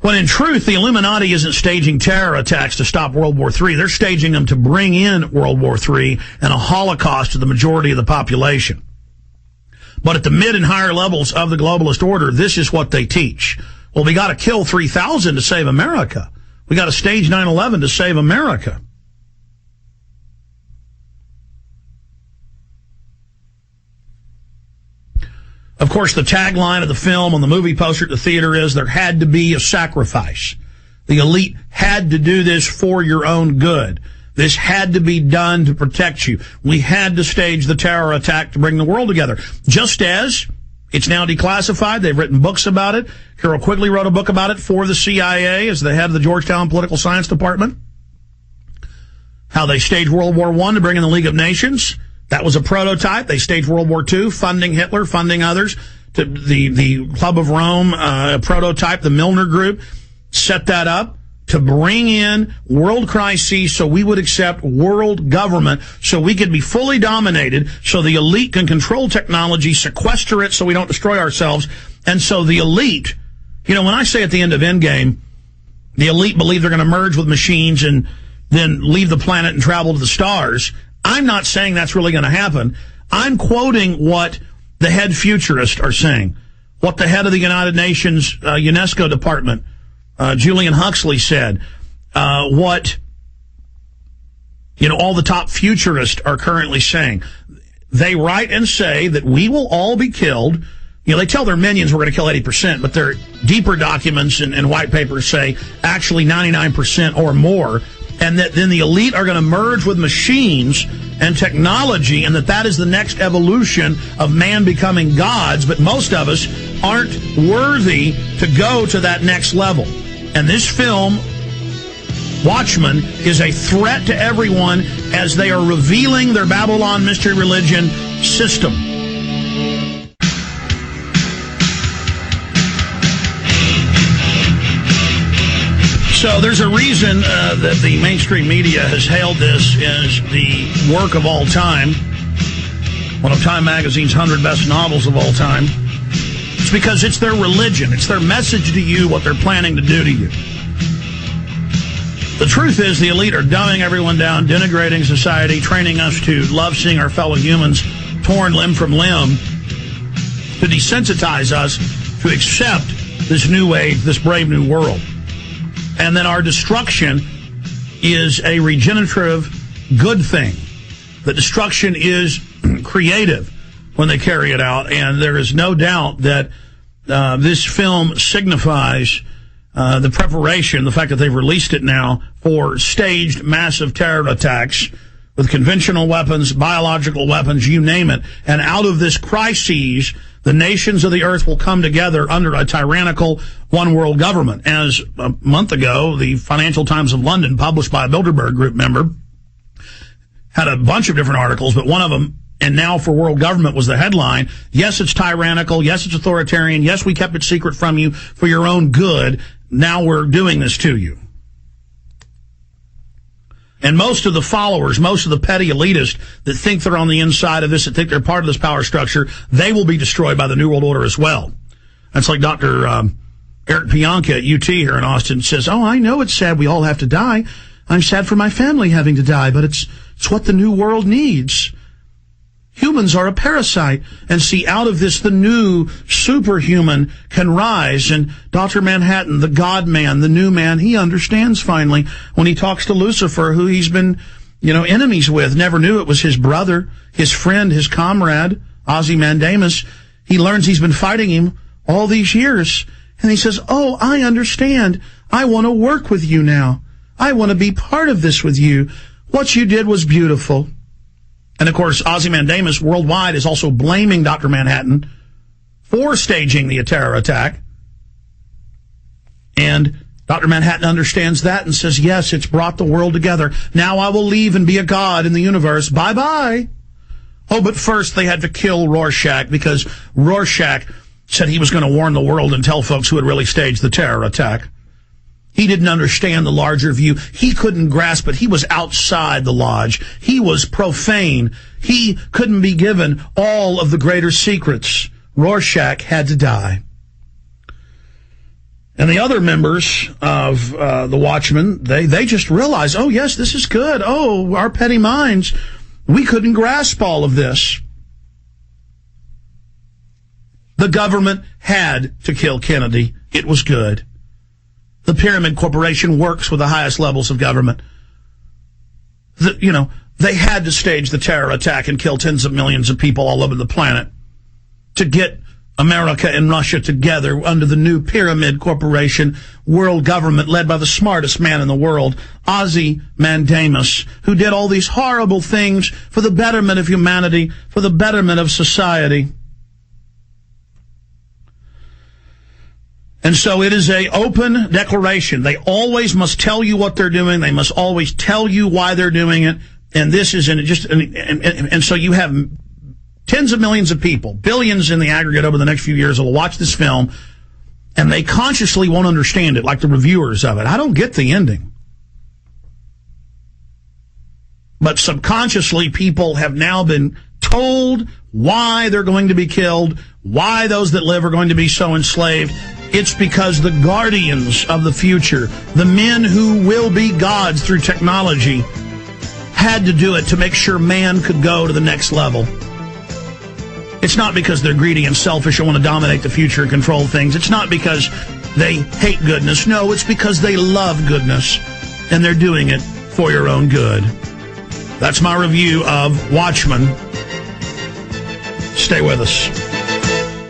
When in truth, the Illuminati isn't staging terror attacks to stop World War III. They're staging them to bring in World War III and a Holocaust to the majority of the population. But at the mid and higher levels of the globalist order, this is what they teach. Well, we got to kill 3,000 to save America. We got to stage 9/11 to save America. Of course, the tagline of the film on the movie poster at the theater is, there had to be a sacrifice. The elite had to do this for your own good. This had to be done to protect you. We had to stage the terror attack to bring the world together. Just as it's now declassified. They've written books about it. Carol Quigley wrote a book about it for the CIA as the head of the Georgetown Political Science Department. How they staged World War I to bring in the League of Nations. That was a prototype. They staged World War II, funding Hitler, funding others. To the Club of Rome prototype, the Milner Group, set that up to bring in world crises so we would accept world government, so we could be fully dominated, so the elite can control technology, sequester it so we don't destroy ourselves. And so the elite, you know, when I say at the end of Endgame, the elite believe they're going to merge with machines and then leave the planet and travel to the stars, I'm not saying that's really going to happen. I'm quoting what the head futurists are saying, what the head of the United Nations UNESCO department, Julian Huxley, said, what, you know, all the top futurists are currently saying. They write and say that we will all be killed. You know, they tell their minions we're going to kill 80%, but their deeper documents and white papers say actually 99% or more, and that then the elite are going to merge with machines and technology, and that is the next evolution of man becoming gods, but most of us aren't worthy to go to that next level. And this film, Watchmen, is a threat to everyone as they are revealing their Babylon mystery religion system. So there's a reason that the mainstream media has hailed this as the work of all time, one of Time Magazine's 100 best novels of all time. It's because it's their religion. It's their message to you, what they're planning to do to you. The truth is the elite are dumbing everyone down, denigrating society, training us to love seeing our fellow humans torn limb from limb, to desensitize us to accept this new age, this brave new world. And then our destruction is a regenerative good thing. The destruction is creative when they carry it out. And there is no doubt that this film signifies the preparation, the fact that they've released it now, for staged massive terror attacks with conventional weapons, biological weapons, you name it. And out of this crisis, the nations of the earth will come together under a tyrannical one-world government. As a month ago, the Financial Times of London, published by a Bilderberg Group member, had a bunch of different articles, but one of them, and now for world government, was the headline. Yes, it's tyrannical. Yes, it's authoritarian. Yes, we kept it secret from you for your own good. Now we're doing this to you. And most of the followers, most of the petty elitists that think they're on the inside of this, that think they're part of this power structure, they will be destroyed by the New World Order as well. That's like Dr. Eric Pianka at UT here in Austin says, oh, I know it's sad we all have to die. I'm sad for my family having to die, but it's what the new world needs. Humans are a parasite, and see, out of this, the new superhuman can rise. And Dr. Manhattan, the God-man, the new man, he understands finally when he talks to Lucifer, who he's been, enemies with, never knew it was his brother, his friend, his comrade, Ozymandias. He learns he's been fighting him all these years. And he says, oh, I understand. I want to work with you now. I want to be part of this with you. What you did was beautiful. And, of course, Ozymandias worldwide is also blaming Dr. Manhattan for staging the terror attack. And Dr. Manhattan understands that and says, yes, it's brought the world together. Now I will leave and be a god in the universe. Bye-bye. Oh, but first they had to kill Rorschach because Rorschach said he was going to warn the world and tell folks who had really staged the terror attack. He didn't understand the larger view. He couldn't grasp it. He was outside the lodge. He was profane. He couldn't be given all of the greater secrets. Rorschach had to die. And the other members of the Watchmen, they just realized, oh, yes, this is good. Oh, our petty minds, we couldn't grasp all of this. The government had to kill Kennedy. It was good. The Pyramid Corporation works with the highest levels of government. They had to stage the terror attack and kill tens of millions of people all over the planet to get America and Russia together under the new Pyramid Corporation world government led by the smartest man in the world, Ozymandias, who did all these horrible things for the betterment of humanity, for the betterment of society. And so it is a open declaration. They always must tell you what they're doing. They must always tell you why they're doing it. And this is and so you have tens of millions of people, billions in the aggregate over the next few years, will watch this film, and they consciously won't understand it, like the reviewers of it. I don't get the ending. But subconsciously, people have now been told why they're going to be killed, why those that live are going to be so enslaved. It's because the guardians of the future, the men who will be gods through technology, had to do it to make sure man could go to the next level. It's not because they're greedy and selfish and want to dominate the future and control things. It's not because they hate goodness. No, it's because they love goodness, and they're doing it for your own good. That's my review of Watchmen. Stay with us.